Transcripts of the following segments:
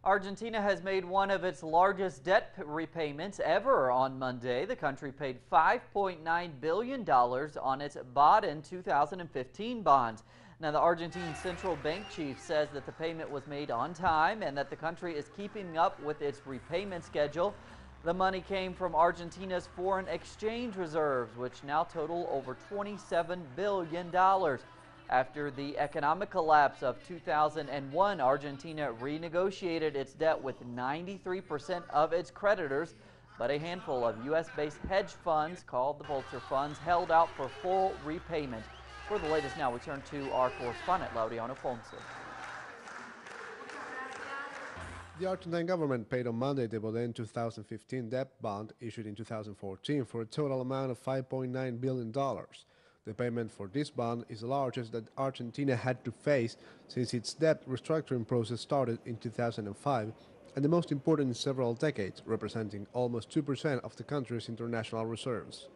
Argentina has made one of its largest debt repayments ever on Monday. The country paid $5.9 billion on its bought-in 2015 bonds. Now, the Argentine central bank chief says that the payment was made on time and that the country is keeping up with its repayment schedule. The money came from Argentina's foreign exchange reserves, which now total over $27 billion. After the economic collapse of 2001, Argentina renegotiated its debt with 93% of its creditors, but a handful of U.S.-based hedge funds, called the vulture funds, held out for full repayment. For the latest now, we turn to our correspondent, Laureano Ponce. The Argentine government paid on Monday the bought-in 2015 debt bond issued in 2014 for a total amount of $5.9 billion. The payment for this bond is the largest that Argentina had to face since its debt restructuring process started in 2005, and the most important in several decades, representing almost 2% of the country's international reserves.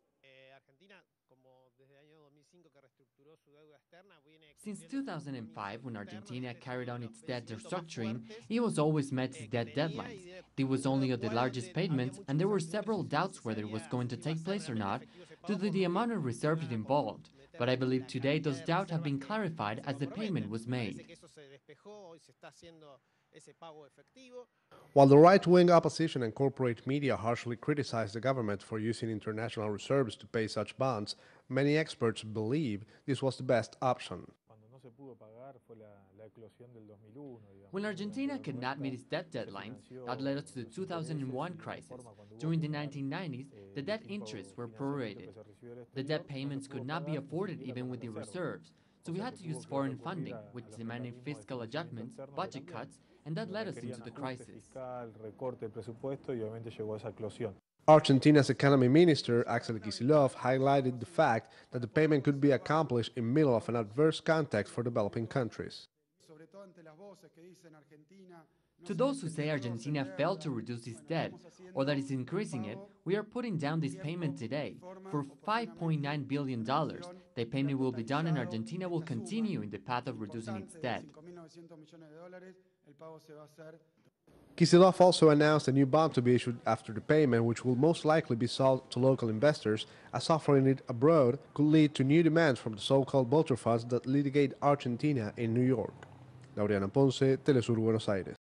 Since 2005, when Argentina carried on its debt restructuring, it was always met its debt deadlines. It was only of the largest payments, and there were several doubts whether it was going to take place or not, due to the amount of reserves involved. But I believe today those doubts have been clarified as the payment was made. While the right-wing opposition and corporate media harshly criticize the government for using international reserves to pay such bonds, many experts believe this was the best option. When Argentina could not meet its debt deadlines, that led us to the 2001 crisis. During the 1990s, the debt interests were prorated. The debt payments could not be afforded even with the reserves, so we had to use foreign funding, which demanded fiscal adjustments, budget cuts, and that led us into the crisis. Argentina's economy minister, Axel Kicillof, highlighted the fact that the payment could be accomplished in the middle of an adverse context for developing countries. To those who say Argentina failed to reduce its debt, or that it's increasing it, we are putting down this payment today for $5.9 billion. The payment will be done and Argentina will continue in the path of reducing its debt. Kicillof also announced a new bond to be issued after the payment, which will most likely be sold to local investors, as offering it abroad could lead to new demands from the so-called vulture funds that litigate Argentina in New York. Laureano Ponce, Telesur, Buenos Aires.